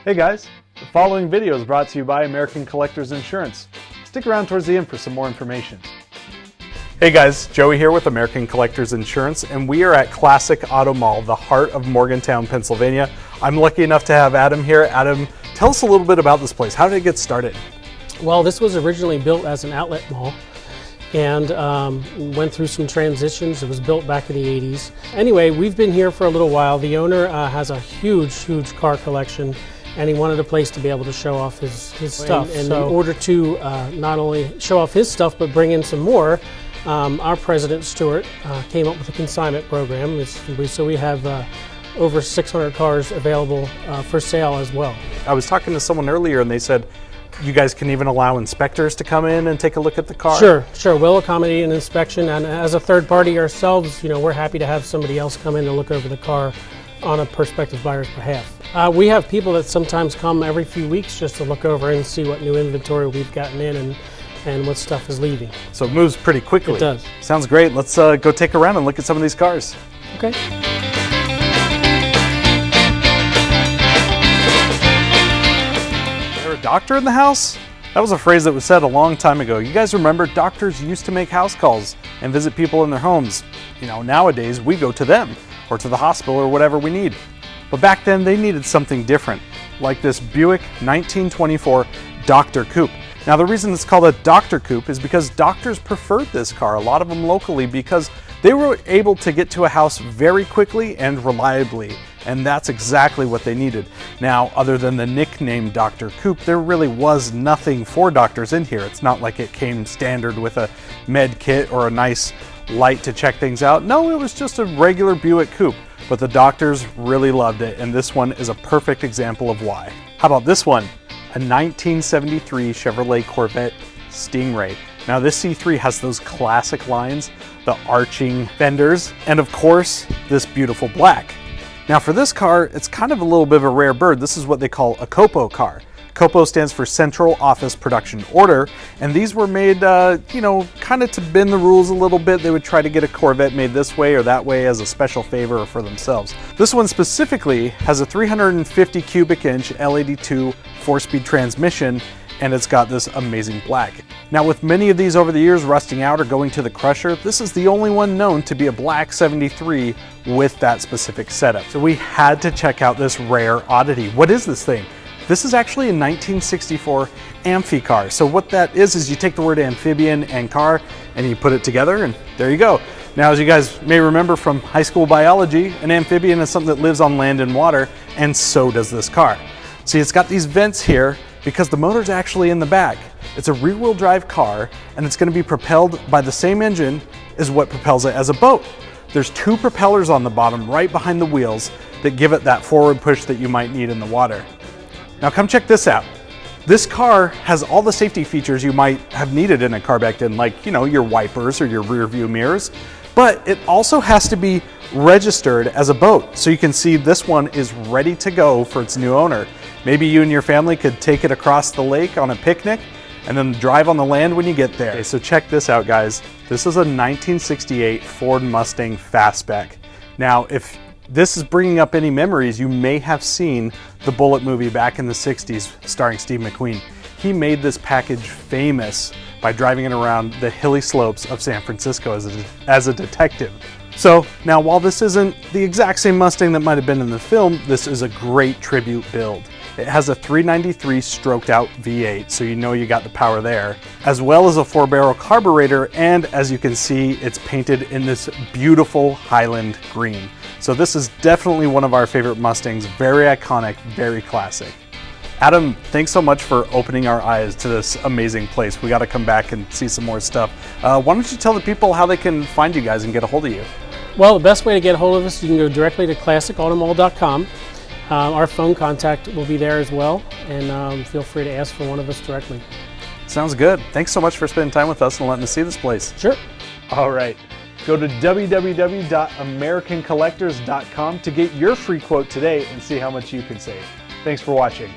Hey guys, the following video is brought to you by American Collectors Insurance. Stick around towards the end for some more information. Hey guys, Joey here with American Collectors Insurance, and we are at Classic Auto Mall, the heart of Morgantown, Pennsylvania. I'm lucky enough to have Adam here. Adam, tell us a little bit about this place. How did it get started? Well, this was originally built as an outlet mall and went through some transitions. It was built back in the 80s. Anyway, we've been here for a little while. The owner has a huge car collection, and he wanted a place to be able to show off his stuff. And so, in order to not only show off his stuff, but bring in some more, our president, Stuart, came up with a consignment program. So we have over 600 cars available for sale as well. I was talking to someone earlier and they said, you guys can even allow inspectors to come in and take a look at the car? Sure. We'll accommodate an inspection, and as a third party ourselves, we're happy to have somebody else come in and look over the car on a prospective buyer's behalf. We have people that sometimes come every few weeks just to look over and see what new inventory we've gotten in and what stuff is leaving. So it moves pretty quickly. It does. Sounds great. Let's go take a round and look at some of these cars. Okay. Doctor in the house? That was a phrase that was said a long time ago. You guys remember doctors used to make house calls and visit people in their homes. Nowadays we go to them or to the hospital or whatever we need. But back then they needed something different, like this Buick 1924 Dr. Coupe. Now the reason it's called a Dr. Coupe is because doctors preferred this car, a lot of them locally, because they were able to get to a house very quickly and reliably. And that's exactly what they needed. Now, other than the nickname Dr. Coupe, there really was nothing for doctors in here. It's not like it came standard with a med kit or a nice light to check things out. No, it was just a regular Buick Coupe, but the doctors really loved it, and this one is a perfect example of why. How about this one? A 1973 Chevrolet Corvette Stingray. Now this C3 has those classic lines, the arching fenders, and of course, this beautiful black. Now for this car, it's kind of a little bit of a rare bird. This is what they call a COPO car. COPO stands for Central Office Production Order, and these were made, kind of to bend the rules a little bit. They would try to get a Corvette made this way or that way as a special favor for themselves. This one specifically has a 350 cubic inch L82 4-speed transmission, and it's got this amazing black. Now with many of these over the years rusting out or going to the crusher, this is the only one known to be a black 73 with that specific setup. So we had to check out this rare oddity. What is this thing? This is actually a 1964 Amphi Car. So what that is you take the word amphibian and car and you put it together and there you go. Now as you guys may remember from high school biology, an amphibian is something that lives on land and water, and so does this car. See, it's got these vents here because the motor's actually in the back. It's a rear-wheel drive car, and it's going to be propelled by the same engine as what propels it as a boat. There's two propellers on the bottom right behind the wheels that give it that forward push that you might need in the water. Now come check this out. This car has all the safety features you might have needed in a car back then, like your wipers or your rear view mirrors, but it also has to be registered as a boat. So you can see this one is ready to go for its new owner. Maybe you and your family could take it across the lake on a picnic and then drive on the land when you get there. Okay, so check this out, guys. This is a 1968 Ford Mustang Fastback. Now, if this is bringing up any memories, you may have seen the Bullitt movie back in the 60s starring Steve McQueen. He made this package famous by driving it around the hilly slopes of San Francisco as a detective. So now, while this isn't the exact same Mustang that might have been in the film, this is a great tribute build. It has a 393 stroked out V8, so you got the power there, as well as a 4-barrel carburetor, and as you can see, it's painted in this beautiful Highland green. So this is definitely one of our favorite Mustangs, very iconic, very classic. Adam, thanks so much for opening our eyes to this amazing place. We got to come back and see some more stuff. Why don't you tell the people how they can find you guys and get a hold of you? Well, the best way to get a hold of us, you can go directly to classicautomall.com. Our phone contact will be there as well, and feel free to ask for one of us directly. Sounds good. Thanks so much for spending time with us and letting us see this place. Sure. All right. Go to www.americancollectors.com to get your free quote today and see how much you can save. Thanks for watching.